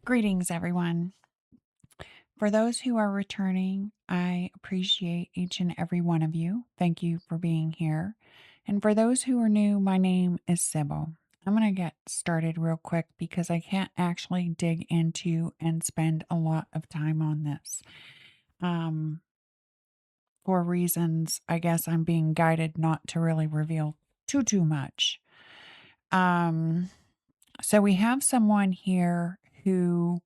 Greetings, everyone. For those who are returning, I appreciate each and every one of you. Thank you for being here. And for those who are new, my name is Sybil. I'm going to get started real quick because I can't actually dig into and spend a lot of time on this. Um, for reasons, I guess I'm being guided not to really reveal too much. Um, so we have someone here who,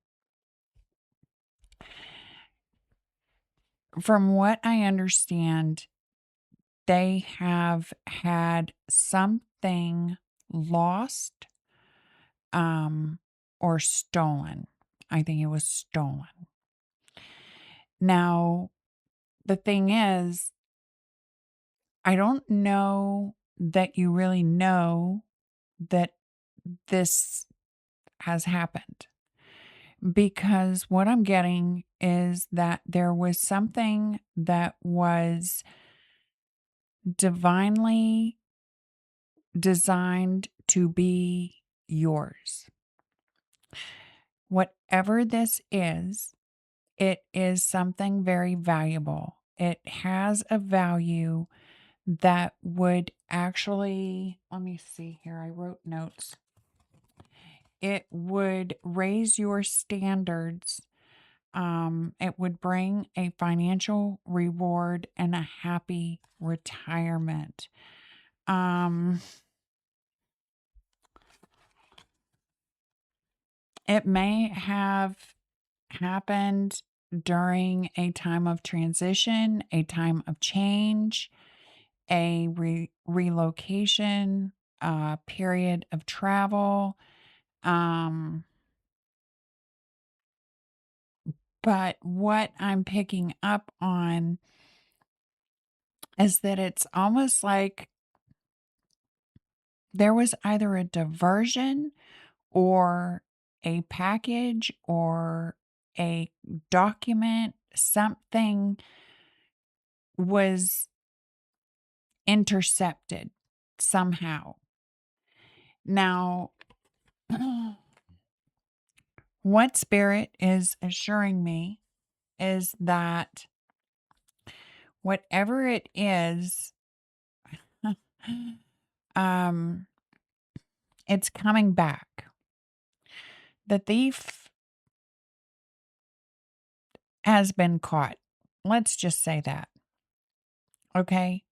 from what I understand, they have had something lost, um, or stolen. I think it was stolen. Now, the thing is, I don't know that you really know that this has happened, because what I'm getting is that there was something that was divinely designed to be yours. Whatever this is, it is something very valuable. It has a value that would actually, let me see here, I wrote notes. It would raise your standards. It would bring a financial reward and a happy retirement. Um, it may have happened during a time of transition, a time of change, a relocation, a period of travel. Um, but what I'm picking up on is that it's almost like there was either a diversion or a package or a document, something was intercepted somehow. Now, what Spirit is assuring me is that whatever it is, um, it's coming back. The thief has been caught. Let's just say that. Okay.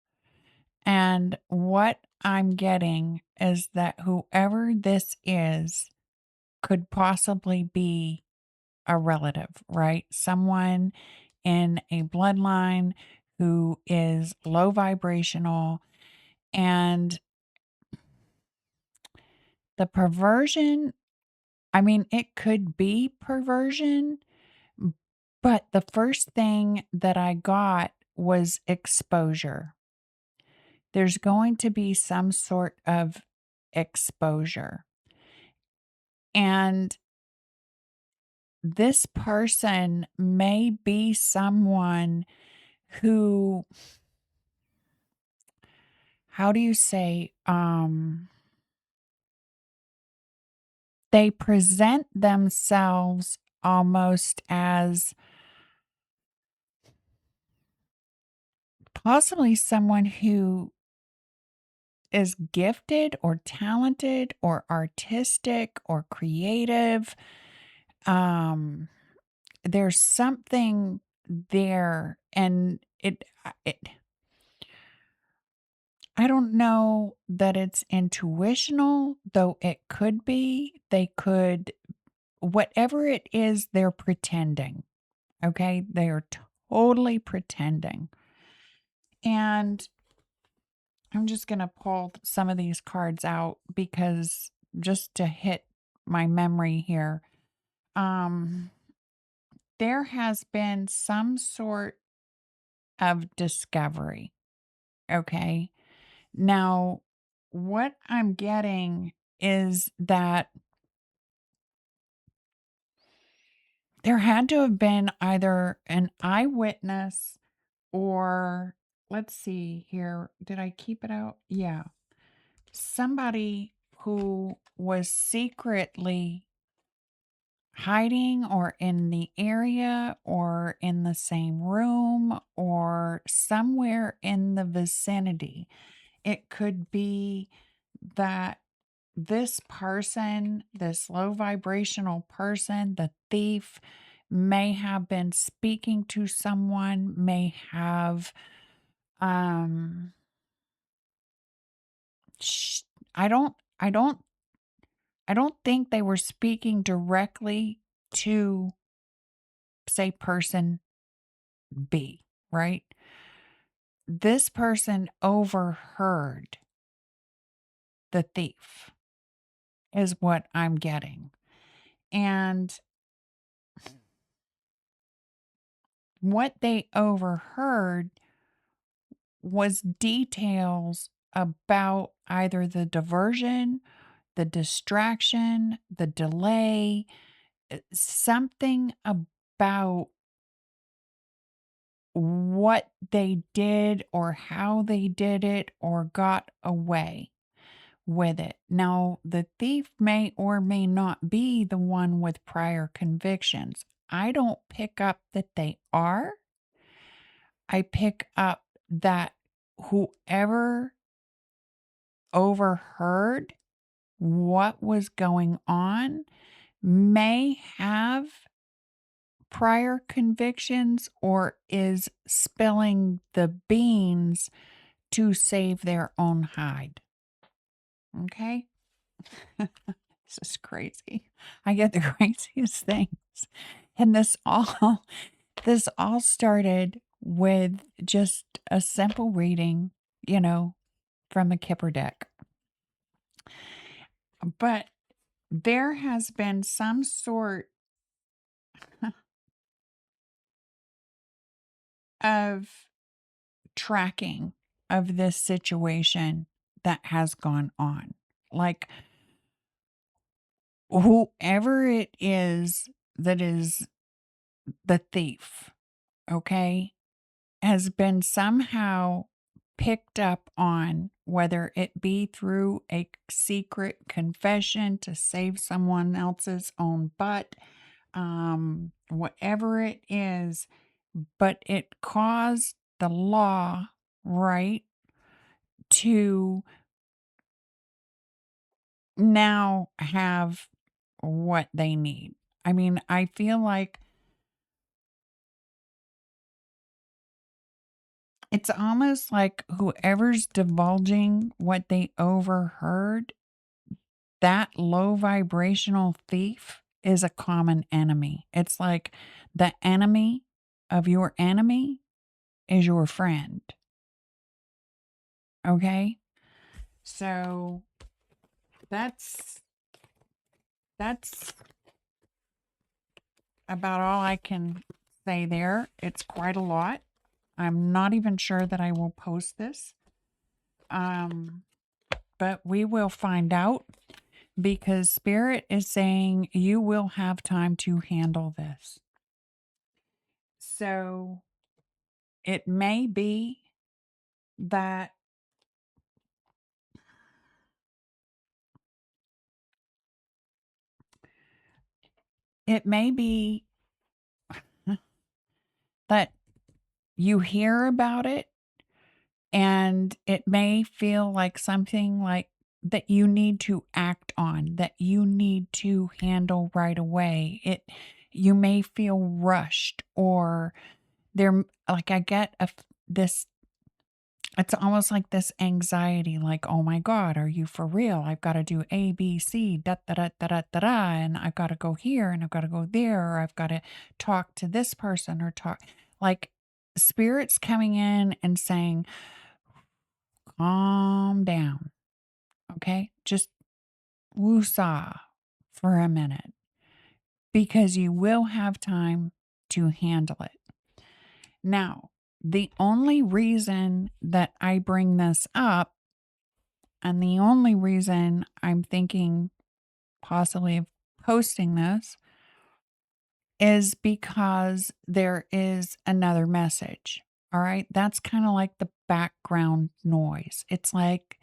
And what I'm getting is that whoever this is could possibly be a relative, right? Someone in a bloodline who is low vibrational. And the perversion, I mean, it could be perversion, but the first thing that I got was exposure. There's going to be some sort of exposure. And this person may be someone who, how do you say, they present themselves almost as possibly someone who is gifted or talented or artistic or creative. Um, there's something there, and I don't know that it's intuitional, though it could be. They could, whatever it is, they're pretending. Okay, they are totally pretending. And I'm just going to pull some of these cards out because just to hit my memory here. Um there has been some sort of discovery, okay? Now, what I'm getting is that there had to have been either an eyewitness or, let's see here, did I keep it out? Yeah. Somebody who was secretly hiding or in the area or in the same room or somewhere in the vicinity. It could be that this person, this low vibrational person, the thief, may have been speaking to someone, may have, um, sh- I don't, I don't, I don't think they were speaking directly to, say, person B, right? This person overheard the thief, is what I'm getting. And what they overheard was details about either the diversion, the distraction, the delay, something about what they did or how they did it or got away with it. Now, the thief may or may not be the one with prior convictions. I don't pick up that they are. I pick up that whoever overheard what was going on may have prior convictions or is spilling the beans to save their own hide. Okay? This is crazy. I get the craziest things. And this all started with just a simple reading, from the Kipper deck. But there has been some sort of tracking of this situation that has gone on. Like whoever it is that is the thief, okay, has been somehow picked up on, whether it be through a secret confession to save someone else's own butt, whatever it is, but it caused the law, right, to now have what they need. I mean, I feel like it's almost like whoever's divulging what they overheard, that low vibrational thief is a common enemy. It's like the enemy of your enemy is your friend. Okay? So that's that's about all I can say there. It's quite a lot. I'm not even sure that I will post this. Um, but we will find out because Spirit is saying you will have time to handle this. So it may be that it may be that you hear about it and it may feel like something like that you need to act on, that you need to handle right away. You may feel rushed or there, like I get this, it's almost like this anxiety, like, oh my God, are you for real? I've got to do A, B, C, da, da, da, da, da, da, da, and I've got to go here and I've got to go there, or I've got to talk to this person or talk, like spirits coming in and saying, calm down. Okay. Just woosah for a minute because you will have time to handle it. Now, the only reason that I bring this up and the only reason I'm thinking possibly of posting this is because there is another message. All right. That's kind of like the background noise. It's like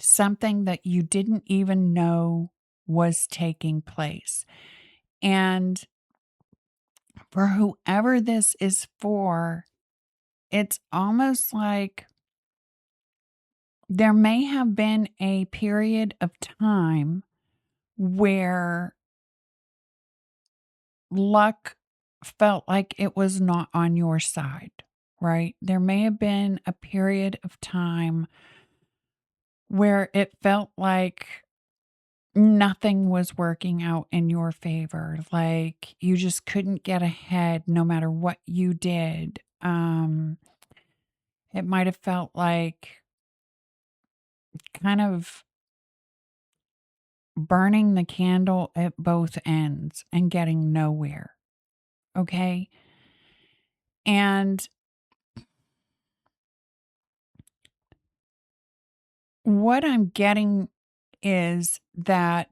something that you didn't even know was taking place. And for whoever this is for, it's almost like there may have been a period of time where luck felt like it was not on your side, right? There may have been a period of time where it felt like nothing was working out in your favor, like you just couldn't get ahead no matter what you did. It might have felt like kind of burning the candle at both ends and getting nowhere. Okay. And what I'm getting is that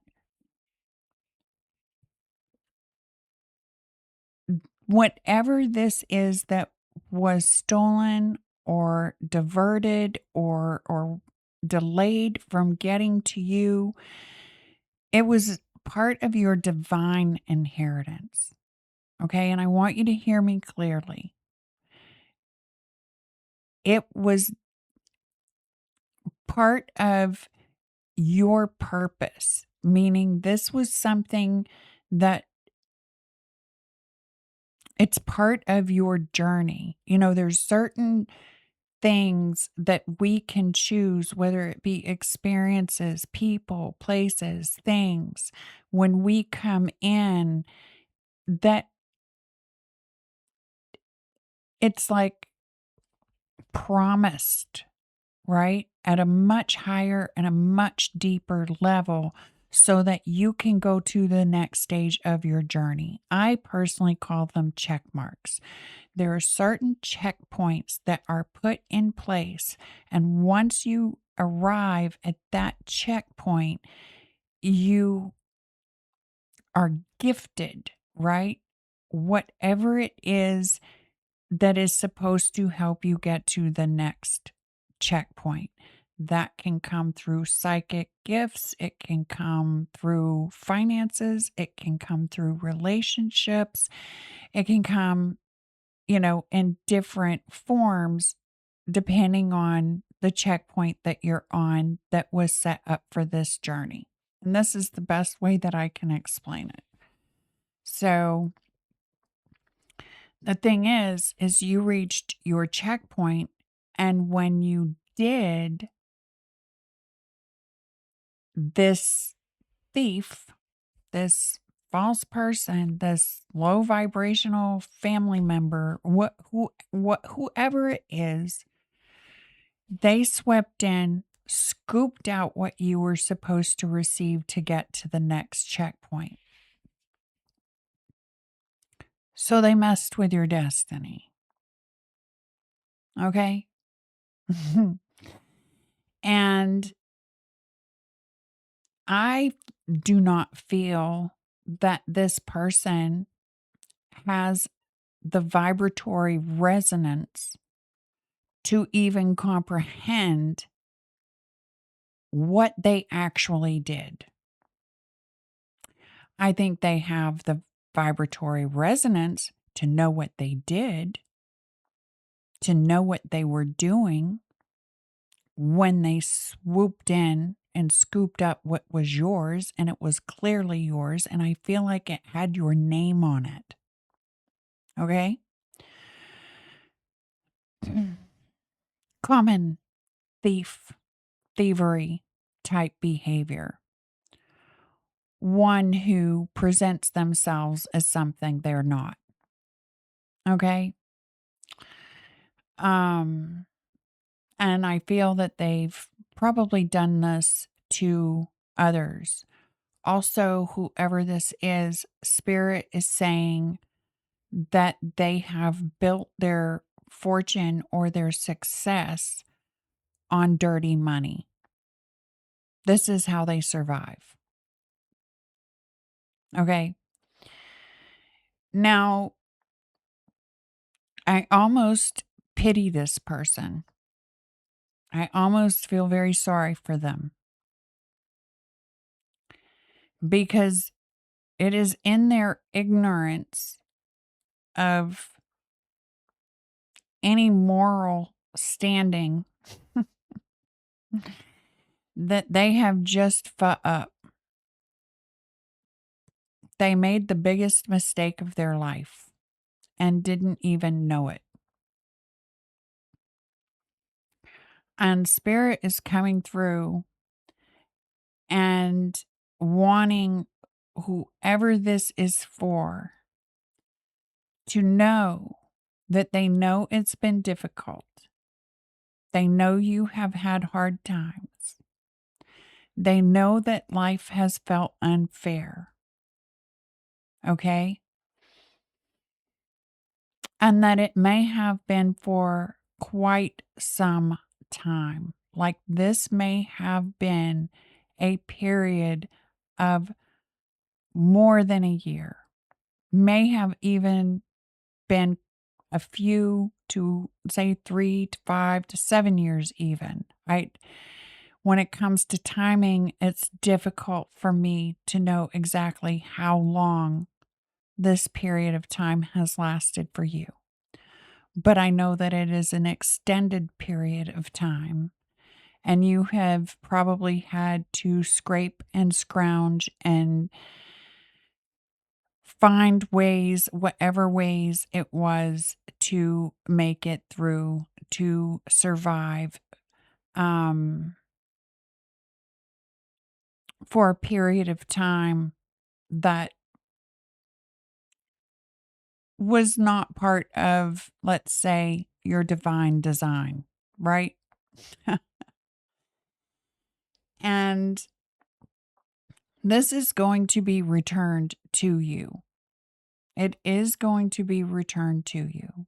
whatever this is that was stolen or diverted or delayed from getting to you, it was part of your divine inheritance. Okay? And I want you to hear me clearly. It was part of your purpose, meaning this was something that it's part of your journey. There's certain things that we can choose, whether it be experiences, people, places, things, when we come in, that it's like promised, right? At a much higher and a much deeper level so that you can go to the next stage of your journey. I personally call them check marks. There are certain checkpoints that are put in place. And once you arrive at that checkpoint, you are gifted, right? Whatever it is that is supposed to help you get to the next checkpoint. That can come through psychic gifts, it can come through finances, it can come through relationships, it can come, in different forms depending on the checkpoint that you're on that was set up for this journey. And this is the best way that I can explain it. So, the thing is you reached your checkpoint, and when you did, this thief, this false person, this low vibrational family member, whoever it is, they swept in, scooped out what you were supposed to receive to get to the next checkpoint. So they messed with your destiny. Okay? And I do not feel that this person has the vibratory resonance to even comprehend what they actually did. I think they have the vibratory resonance to know what they did, to know what they were doing when they swooped in and scooped up what was yours, and it was clearly yours, and I feel like it had your name on it. Okay? Common thievery type behavior. One who presents themselves as something they're not. Okay? Um, and I feel that they've probably done this to others. Also, whoever this is, Spirit is saying that they have built their fortune or their success on dirty money. This is how they survive. Okay. Now, I almost pity this person. I almost feel very sorry for them because It is in their ignorance of any moral standing that they have just up. They made the biggest mistake of their life and didn't even know it. And spirit is coming through and wanting whoever this is for to know that they know it's been difficult. They know you have had hard times. They know that life has felt unfair. Okay? And that it may have been for quite some time. Like this may have been a period of more than a year, may have even been a few to say 3 to 5 to 7 years even. Right? When it comes to timing, it's difficult for me to know exactly how long this period of time has lasted for you. But I know that it is an extended period of time, and you have probably had to scrape and scrounge and find ways, whatever ways it was, to make it through, to survive, um, for a period of time that was not part of, let's say, your divine design, right? And this is going to be returned to you. It is going to be returned to you.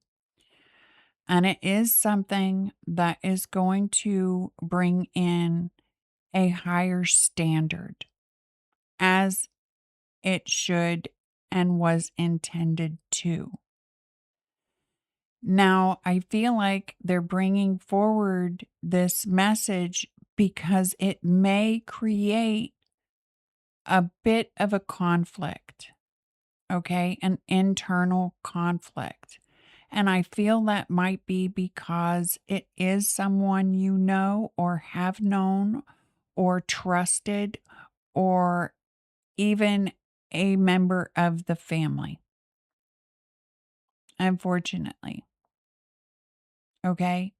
And it is something that is going to bring in a higher standard, as it should and was intended to. Now, I feel like they're bringing forward this message because it may create a bit of a conflict, okay? An internal conflict. And I feel that might be because it is someone you know or have known or trusted or even a member of the family, unfortunately. Okay?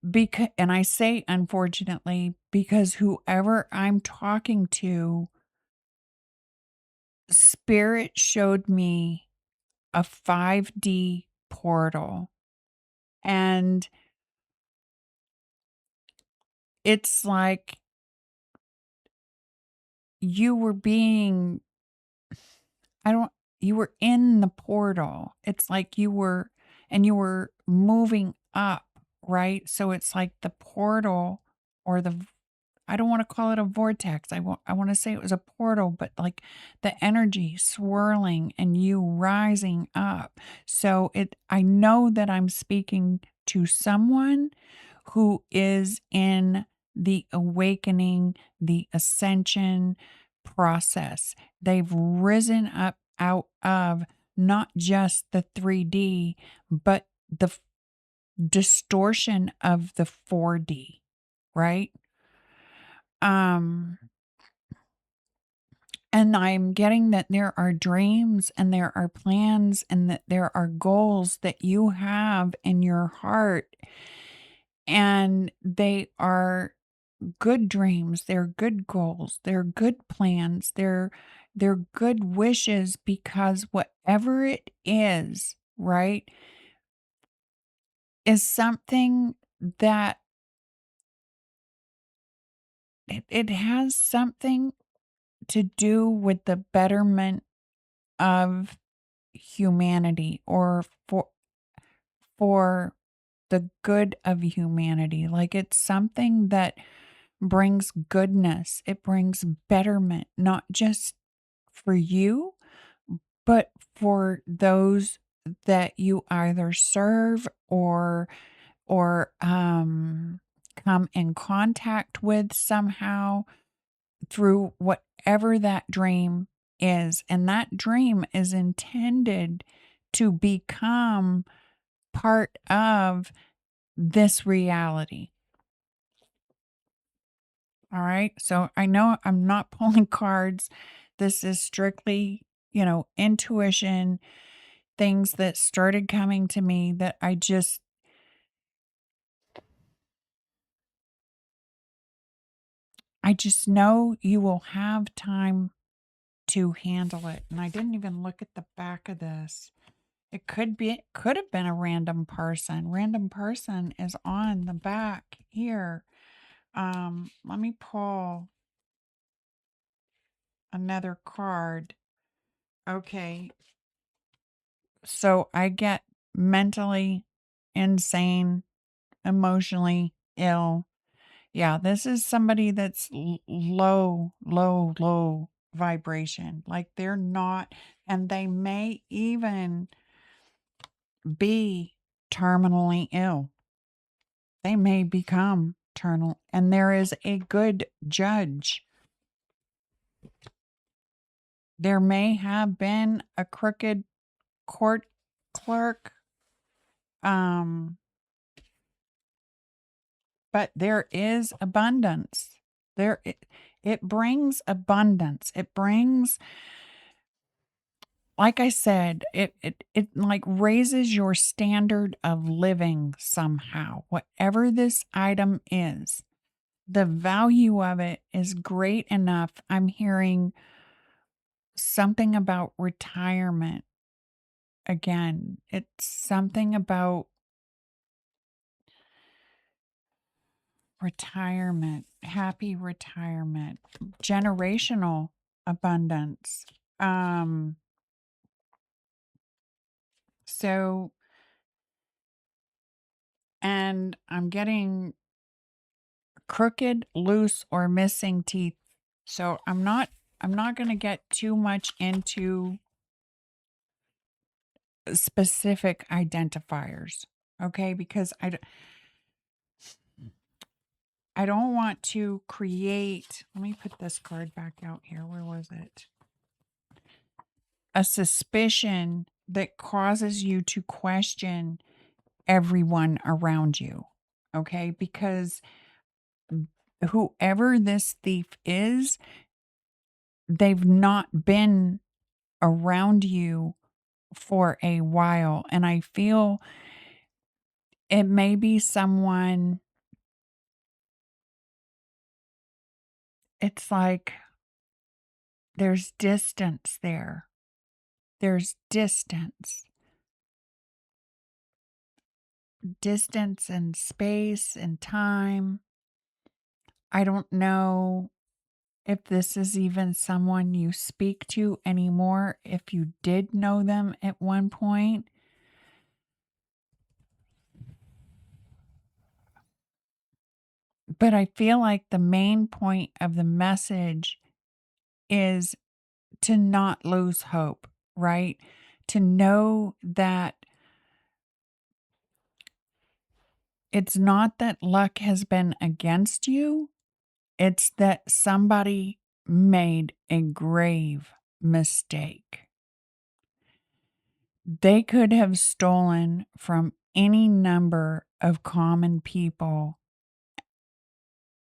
Because, and I say unfortunately because whoever I'm talking to, spirit showed me a 5D portal, and it's like you were being, I don't, you were in the portal. It's like you were, and you were moving up, right? So it's like the portal or I don't want to call it a vortex. I want to say it was a portal, but like the energy swirling and you rising up. So I know that I'm speaking to someone who is in the awakening, the ascension process. They've risen up out of not just the 3D, but the distortion of the 4D, right? Um, and I'm getting that there are dreams and there are plans and that there are goals that you have in your heart, and they are good dreams, they're good goals, they're good plans, they're good wishes because whatever it is, right, is something that it has something to do with the betterment of humanity, or for the good of humanity. Like it's something that brings goodness, it brings betterment, not just for you, but for those that you either serve or come in contact with somehow through whatever that dream is, and that dream is intended to become part of this reality. All right. So I know I'm not pulling cards. This is strictly, intuition, things that started coming to me that I just know you will have time to handle it. And I didn't even look at the back of this. It could have been a random person. Random person is on the back here. Let me pull another card. Okay. So I get mentally insane, emotionally ill. Yeah, this is somebody that's low, low, low vibration. Like they're not, and they may even be terminally ill. They may become terminal, and there is a good judge. There may have been a crooked court clerk, um, but there is abundance. It brings abundance. It brings, like I said, it like raises your standard of living somehow. Whatever this item is, the value of it is great enough. I'm hearing something about retirement again. It's something about retirement, happy retirement, generational abundance. Um, so, and I'm getting crooked, loose, or missing teeth. So I'm not going to get too much into specific identifiers. Okay, because I don't want to create, let me put this card back out here. Where was it? A suspicion that causes you to question everyone around you. Okay, because whoever this thief is, they've not been around you for a while. And I feel it may be someone, it's like there's distance there. There's distance and space and time. I don't know if this is even someone you speak to anymore, if you did know them at one point. But I feel like the main point of the message is to not lose hope, right? To know that it's not that luck has been against you, it's that somebody made a grave mistake. They could have stolen from any number of common people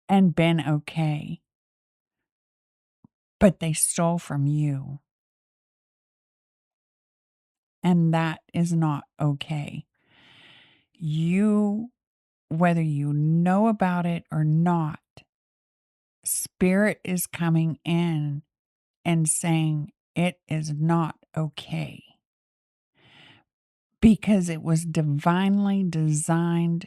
and been okay, but they stole from you, and that is not okay. You, whether you know about it or not, spirit is coming in and saying it is not okay because it was divinely designed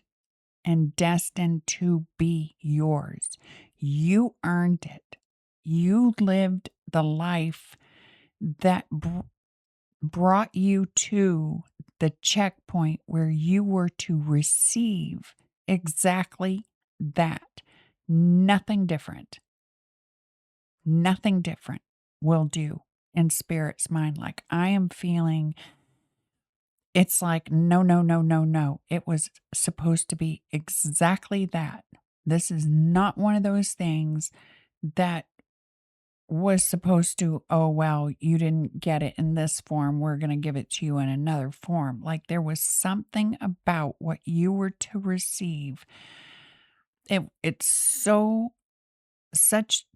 and destined to be yours. You earned it. You lived the life that brought you to the checkpoint where you were to receive exactly that. Nothing different. Nothing different will do in spirit's mind. Like I am feeling, it's like, no, no, no, no, no. It was supposed to be exactly that. This is not one of those things that was supposed to, oh, well, you didn't get it in this form. We're going to give it to you in another form. Like there was something about what you were to receive. It's such,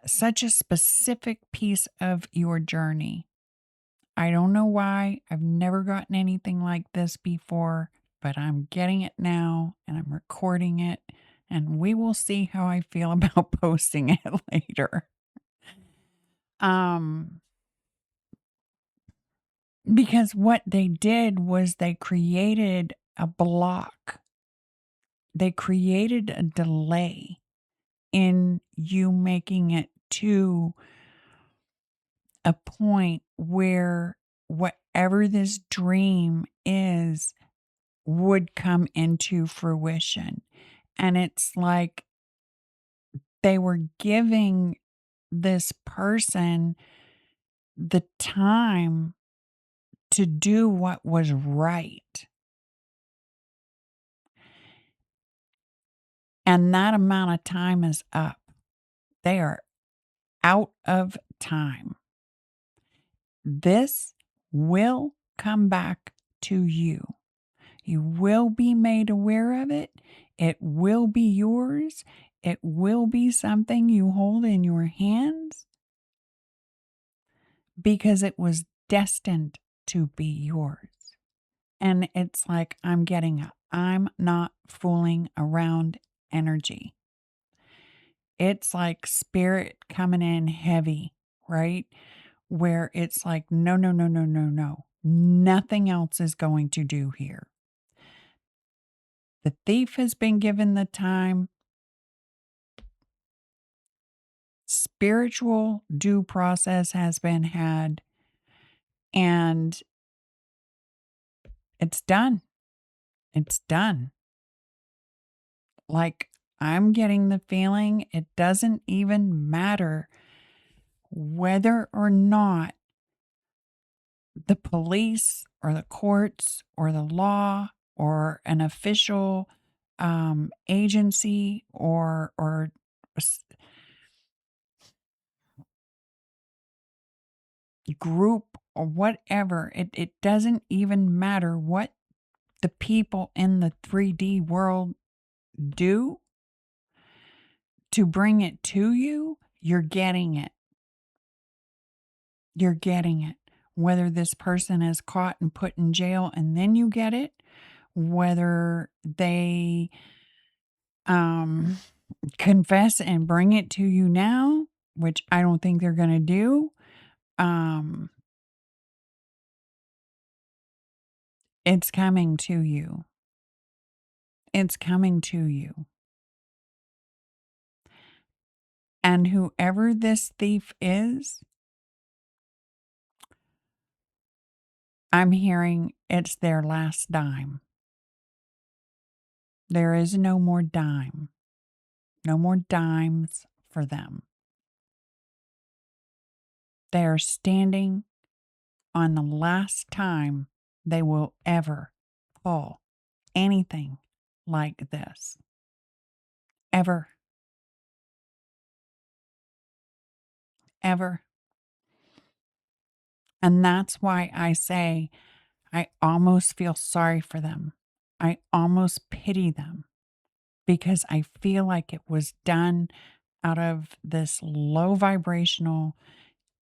such a specific piece of your journey. I don't know why. I've never gotten anything like this before, but I'm getting it now and I'm recording it. And we will see how I feel about posting it later. Um, because what they did was they created a block. They created a delay in you making it to a point where whatever this dream is would come into fruition. And it's like they were giving this person the time to do what was right. And that amount of time is up. They are out of time. This will come back to you. You will be made aware of it. It will be yours. It will be something you hold in your hands because it was destined to be yours. And it's like I'm getting a I'm not fooling around energy. It's like spirit coming in heavy, right? Where it's like, no, no, no, no, no, no. Nothing else is going to do here. The thief has been given the time. Spiritual due process has been had. And it's done. It's done. Like, I'm getting the feeling it doesn't even matter whether or not the police or the courts or the law or an official agency or group or whatever. It doesn't even matter what the people in the 3D world do to bring it to you. You're getting it. You're getting it. Whether this person is caught and put in jail and then you get it, whether they confess and bring it to you now, which I don't think they're going to do. It's coming to you. It's coming to you. And whoever this thief is, I'm hearing it's their last dime. There is no more dime. No more dimes for them. They are standing on the last time they will ever pull anything like this. Ever. Ever. And that's why I say I almost feel sorry for them. I almost pity them because I feel like it was done out of this low vibrational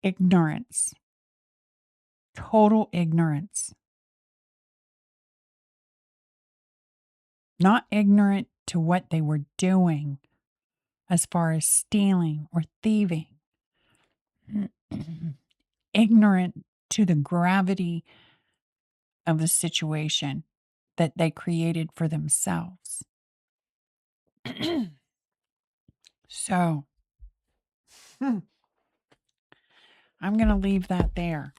ignorance, total ignorance. Not ignorant to what they were doing as far as stealing or thieving, ignorant to the gravity of the situation that they created for themselves. So, I'm going to leave that there.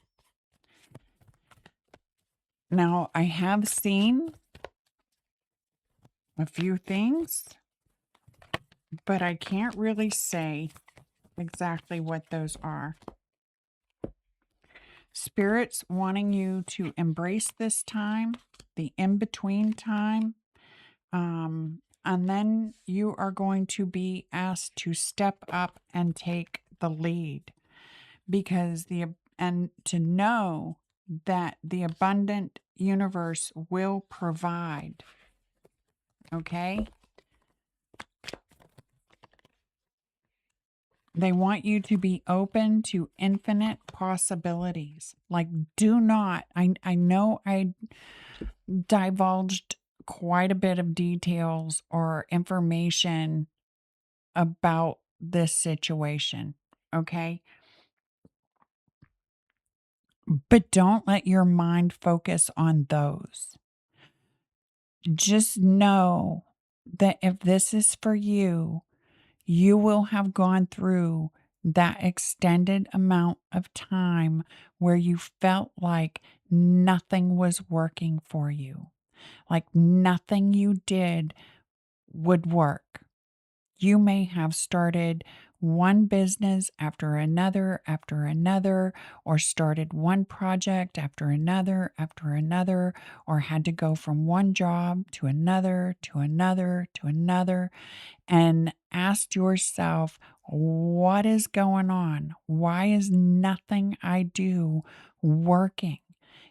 Now, I have seen a few things, but I can't really say exactly what those are. Spirits wanting you to embrace this time, the in-between time, and then you are going to be asked to step up and take the lead, because and to know that the abundant universe will provide. Okay? They want you to be open to infinite possibilities. Like, do not, I know I divulged quite a bit of details or information about this situation. Okay? But don't let your mind focus on those. Just know that if this is for you, you will have gone through that extended amount of time where you felt like nothing was working for you, like nothing you did would work. You may have started one business after another, or started one project after another, or had to go from one job to another, to another, to another, and asked yourself, what is going on? Why is nothing I do working?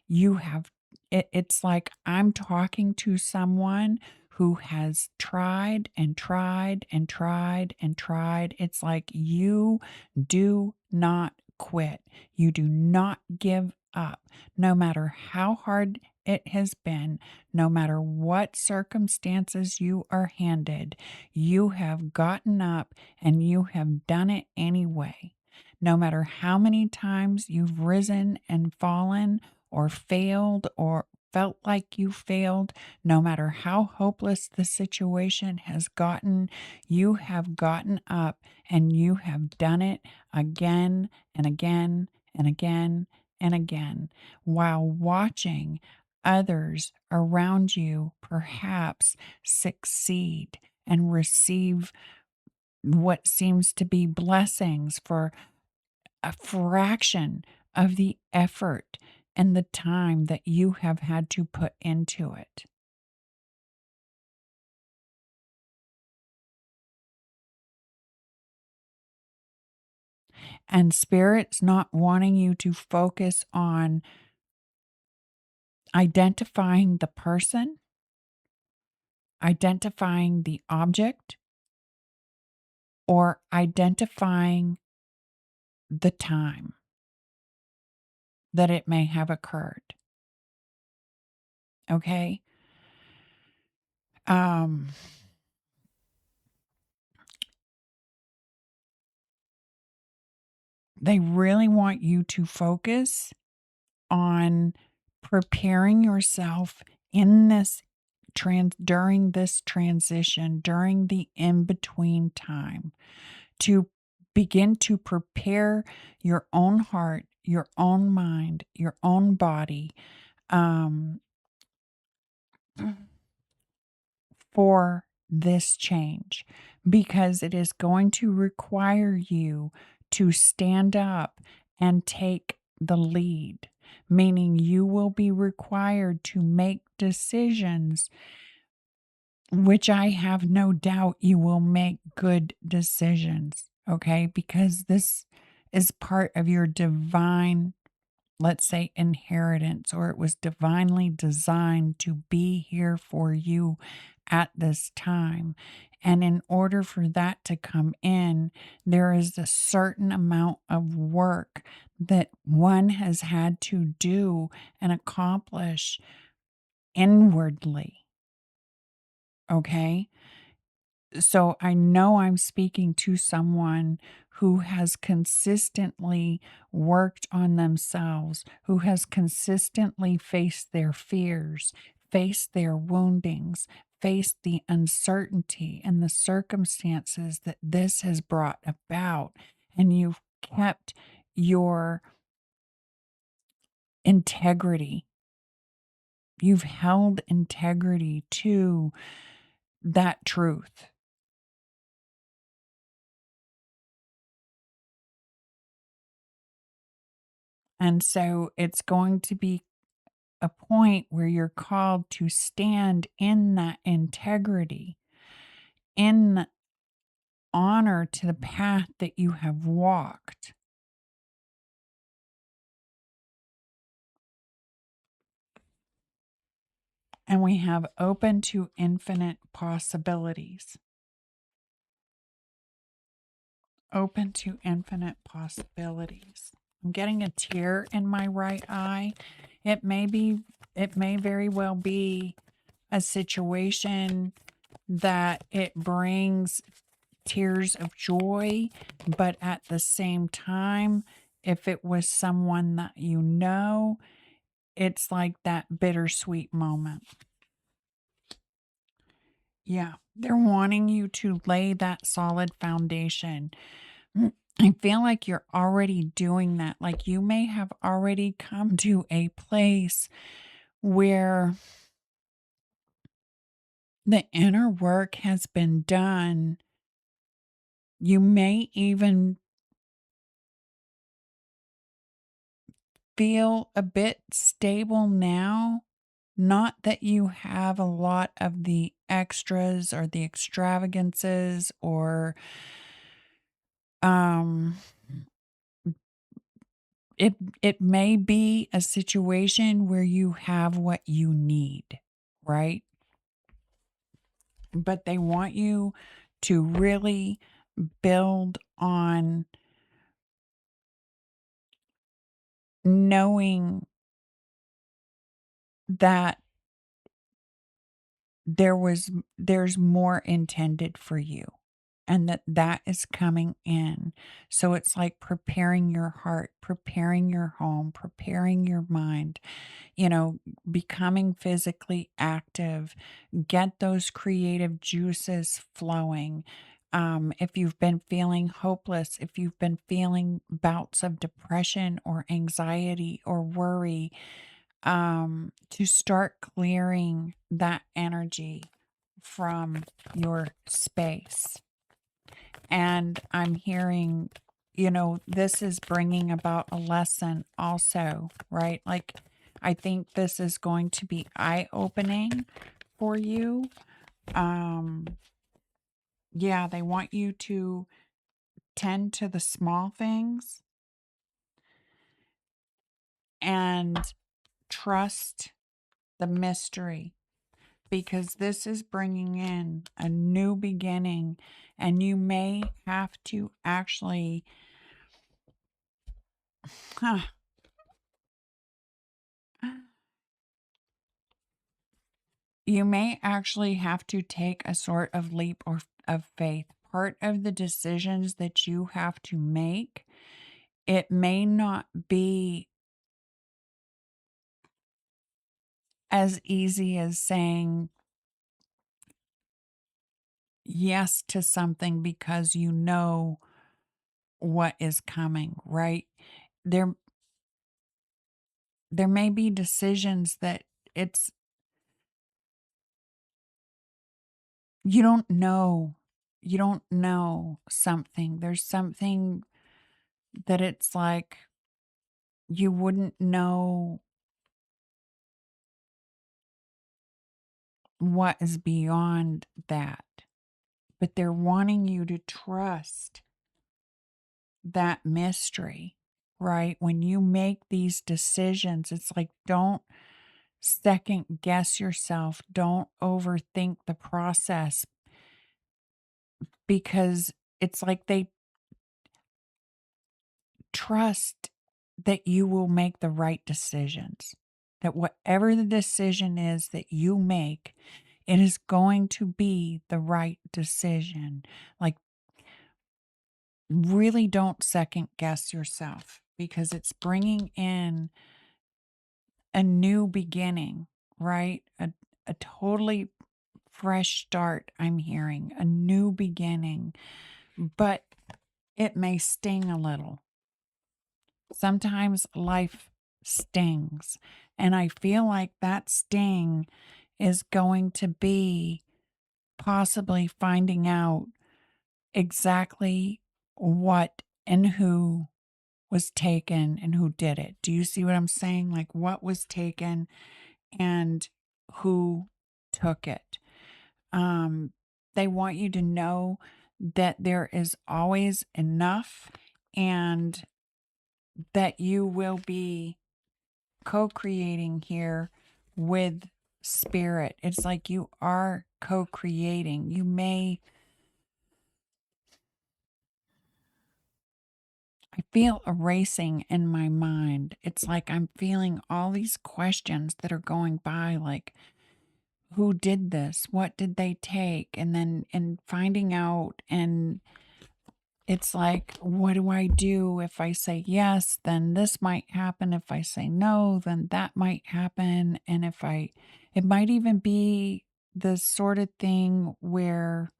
You have it's like I'm talking to someone who has tried and tried and tried and tried. It's like you do not quit. You do not give up, no matter how hard it has been, no matter what circumstances you are handed. You have gotten up and you have done it anyway. No matter how many times you've risen and fallen or failed or felt like you failed, no matter how hopeless the situation has gotten, you have gotten up and you have done it again and again and again and again, while watching others around you perhaps succeed and receive what seems to be blessings for a fraction of the effort and the time that you have had to put into it. And Spirit's not wanting you to focus on identifying the person, identifying the object, or identifying the time that it may have occurred. Okay? Um, they really want you to focus on preparing yourself in this during this transition, during the in between time, to begin to prepare your own heart, your own mind, your own body, um, for this change, because it is going to require you to stand up and take the lead, meaning you will be required to make decisions, which I have no doubt you will make good decisions. Okay. Because this is part of your divine, let's say, inheritance, or it was divinely designed to be here for you at this time. And in order for that to come in, there is a certain amount of work that one has had to do and accomplish inwardly. Okay. So I know I'm speaking to someone who has consistently worked on themselves, who has consistently faced their fears, faced their woundings, faced the uncertainty and the circumstances that this has brought about. And you've kept your integrity. You've held integrity to that truth. And so it's going to be a point where you're called to stand in that integrity, in honor to the path that you have walked. And we have open to infinite possibilities. Open to infinite possibilities. I'm getting a tear in my right eye. It may be, it may very well be a situation that it brings tears of joy, but at the same time, if it was someone that you know, it's like that bittersweet moment. Yeah, they're wanting you to lay that solid foundation. I feel like you're already doing that. Like you may have already come to a place where the inner work has been done. You may even feel a bit stable now. Not that you have a lot of the extras or the extravagances or um it it may be a situation where you have what you need, right? But they want you to really build on knowing that there's more intended for you and that that is coming in. So it's like preparing your heart, preparing your home, preparing your mind, you know, becoming physically active, get those creative juices flowing. If you've been feeling hopeless, if you've been feeling bouts of depression or anxiety or worry, to start clearing that energy from your space. And I'm hearing, you know, this is bringing about a lesson also, right? Like, I think this is going to be eye opening for you. Um, yeah, they want you to tend to the small things and trust the mystery because this is bringing in a new beginning and you may have to actually huh, you may actually have to take a sort of leap or of faith. Part of the decisions that you have to make, it may not be as easy as saying yes to something because you know what is coming, right? There there may be decisions that it's you don't know. You don't know something. There's something that it's like you wouldn't know what is beyond that. But they're wanting you to trust that mystery, right? When you make these decisions, it's like don't second guess yourself. Don't overthink the process because it's like they trust that you will make the right decisions. That whatever the decision is that you make, it is going to be the right decision. Like, really don't second guess yourself because it's bringing in a new beginning, right? A totally fresh start. I'm hearing a new beginning, but it may sting a little. Sometimes life stings. And I feel like that sting is going to be possibly finding out exactly what and who was taken and who did it. Do you see what I'm saying? Like what was taken and who took it. Um, they want you to know that there is always enough, and that you will be co-creating here with spirit. It's like you are co-creating. I feel a racing in my mind. It's like I'm feeling all these questions that are going by, like, who did this? What did they take? And finding out, and it's like, what do I do? If I say yes, then this might happen. If I say no, then that might happen. And it might even be the sort of thing where,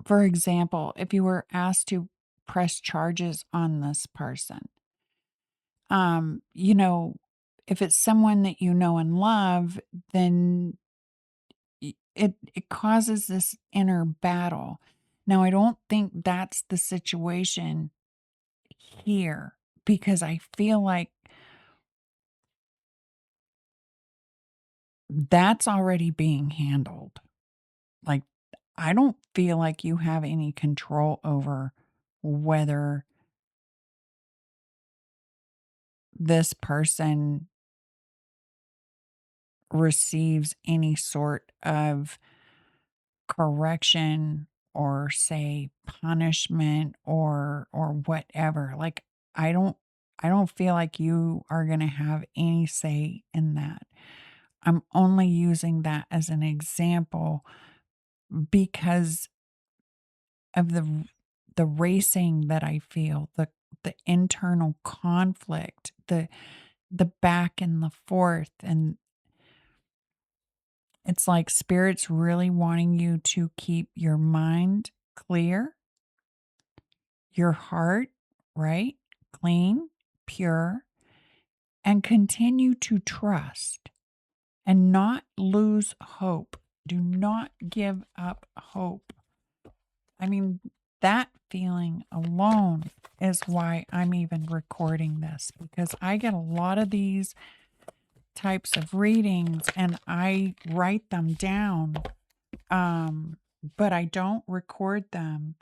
for example, if you were asked to press charges on this person, you know, if it's someone that you know and love, then it causes this inner battle. Now, I don't think that's the situation here, because I feel like that's already being handled. Like, I don't feel like you have any control over whether this person receives any sort of correction, or say punishment, or whatever. Like, I don't I don't feel like you are going to have any say in that. I'm only using that as an example because of the racing that I feel, the internal conflict, the back and the forth, and it's like spirit's really wanting you to keep your mind clear, your heart, right? Clean, pure, and continue to trust and not lose hope. Do not give up hope. I mean, that feeling alone is why I'm even recording this, because I get a lot of these types of readings and I write them down, um, but I don't record them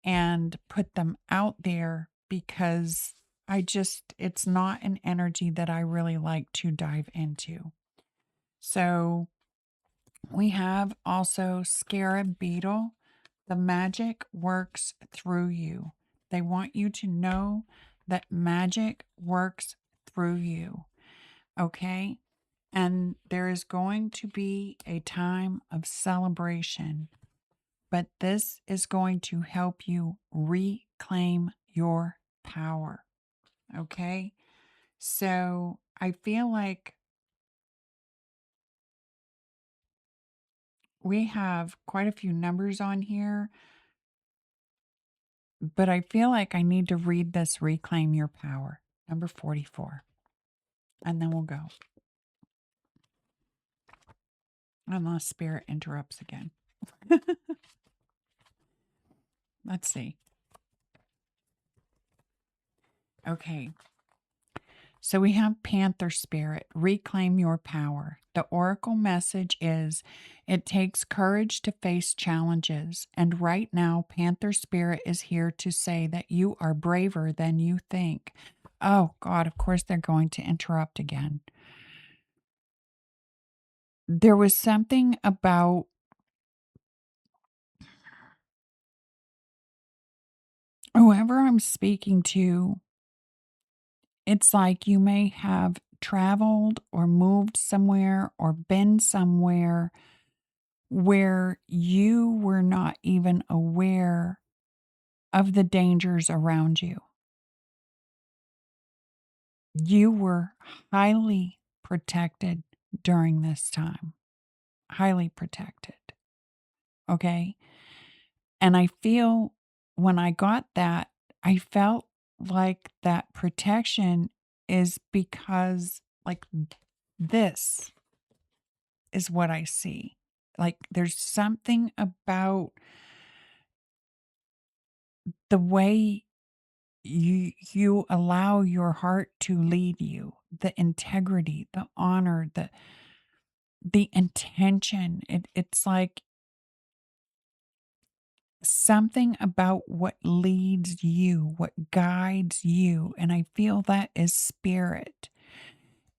and put them out there because it's not an energy that I really like to dive into. So we have also Scarab Beetle. The magic works through you. They want you to know that magic works through you. Okay? And there is going to be a time of celebration, but this is going to help you reclaim your power. Okay? So I feel like we have quite a few numbers on here, but I feel like I need to read this Reclaim Your Power, number 44, and then we'll go. Unless spirit interrupts again. Let's see. Okay. So we have Panther Spirit, reclaim your power. The oracle message is, it takes courage to face challenges. And right now, Panther Spirit is here to say that you are braver than you think. Oh, God, of course they're going to interrupt again. There was something about whoever I'm speaking to. It's like you may have traveled or moved somewhere or been somewhere where you were not even aware of the dangers around you. You were highly protected during this time, highly protected. Okay. And I feel when I got that, I felt like that protection is because, like, this is what I see. Like, there's something about the way you allow your heart to lead you, the integrity, the honor, the intention. It's like something about what leads you, what guides you. And I feel that is spirit.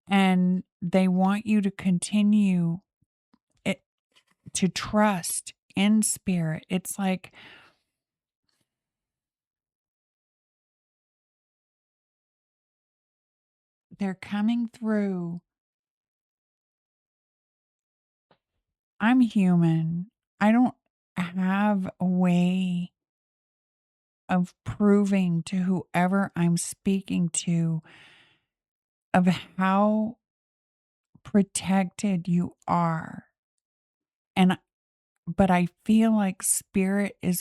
And they want you to continue it, to trust in spirit. It's like they're coming through. I'm human. I don't have a way of proving to whoever I'm speaking to of how protected you are. And but I feel like spirit is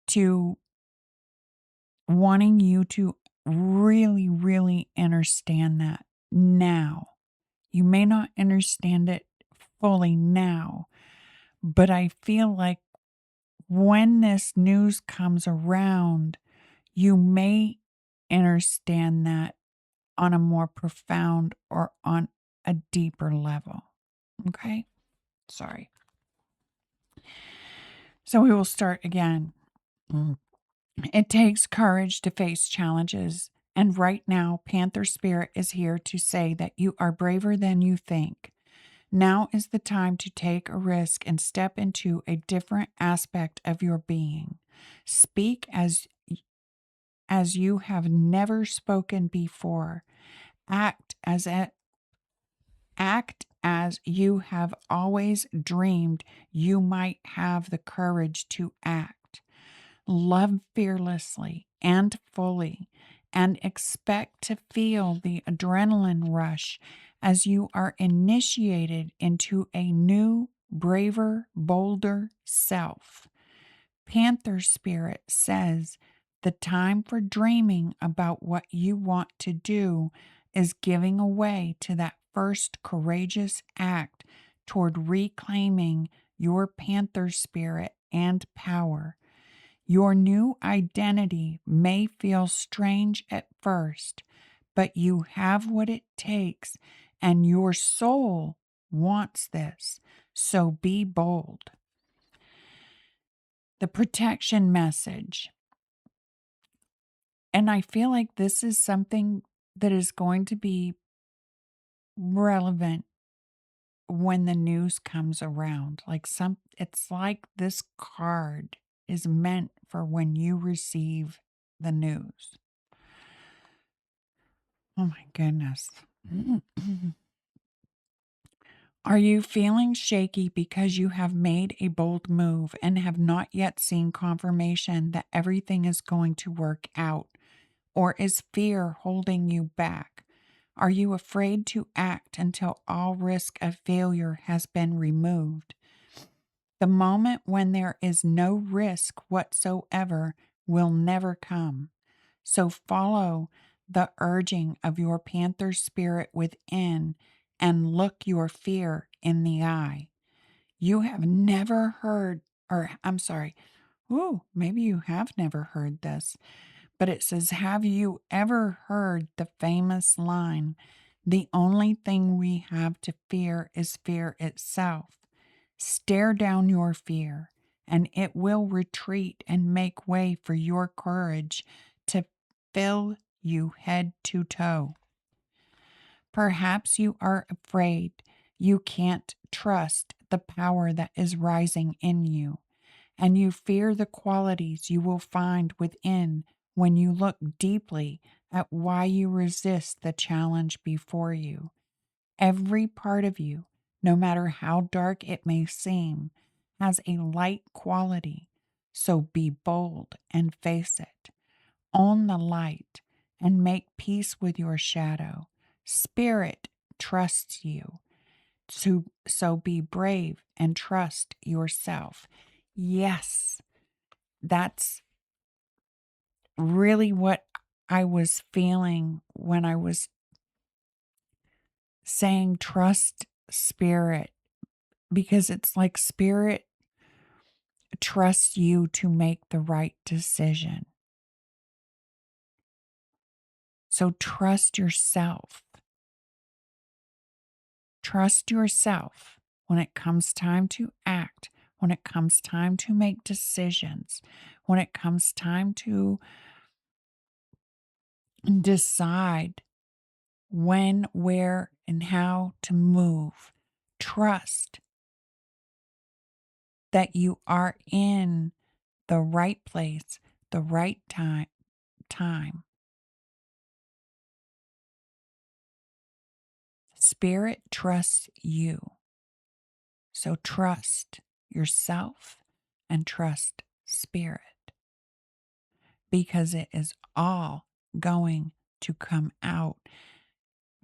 to wanting you to really, really understand that now. You may not understand it fully now, but I feel like when this news comes around, you may understand that on a more profound or on a deeper level. Okay? Sorry. So we will start again. Mm. It takes courage to face challenges. And right now, Panther Spirit is here to say that you are braver than you think. Now is the time to take a risk and step into a different aspect of your being. Speak as you have never spoken before. Act act as you have always dreamed you might have the courage to act. Love fearlessly and fully, and expect to feel the adrenaline rush as you are initiated into a new, braver, bolder self. Panther Spirit says the time for dreaming about what you want to do is giving away to that first courageous act toward reclaiming your Panther Spirit and power. Your new identity may feel strange at first, but you have what it takes, and your soul wants this. So be bold. The protection message. And I feel like this is something that is going to be relevant when the news comes around. It's like this card is meant for when you receive the news. Oh my goodness. Are you feeling shaky because you have made a bold move and have not yet seen confirmation that everything is going to work out? Or is fear holding you back? Are you afraid to act until all risk of failure has been removed? The moment when there is no risk whatsoever will never come. So follow the urging of your Panther Spirit within and look your fear in the eye. You have never heard, or I'm sorry, maybe you have never heard this, but it says, have you ever heard the famous line, the only thing we have to fear is fear itself? Stare down your fear, and it will retreat and make way for your courage to fill you head to toe. Perhaps you are afraid you can't trust the power that is rising in you, and you fear the qualities you will find within when you look deeply at why you resist the challenge before you. Every part of you, no matter how dark it may seem, has a light quality. So be bold and face it. Own the light and make peace with your shadow. Spirit trusts you. So be brave and trust yourself. Yes, that's really what I was feeling when I was saying trust spirit, because it's like spirit trusts you to make the right decision. So trust yourself. Trust yourself when it comes time to act, when it comes time to make decisions, when it comes time to decide when, where, and how to move. Trust that you are in the right place, the right time. Spirit trusts you. So trust yourself and trust spirit because it is all going to come out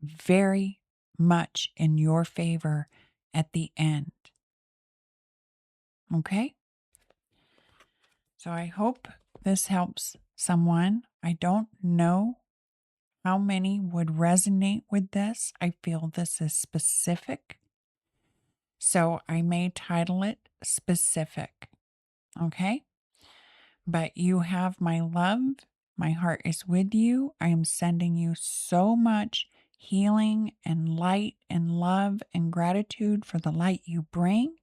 very much in your favor at the end. Okay? So I hope this helps someone. I don't know how many would resonate with this. I feel this is specific. So I may title it specific. Okay? But you have my love. My heart is with you. I am sending you so much healing and light and love and gratitude for the light you bring.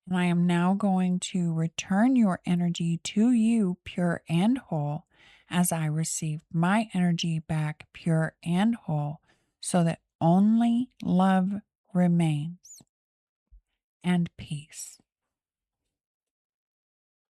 And I am now going to return your energy to you pure and whole as I receive my energy back pure and whole so that only love remains and peace.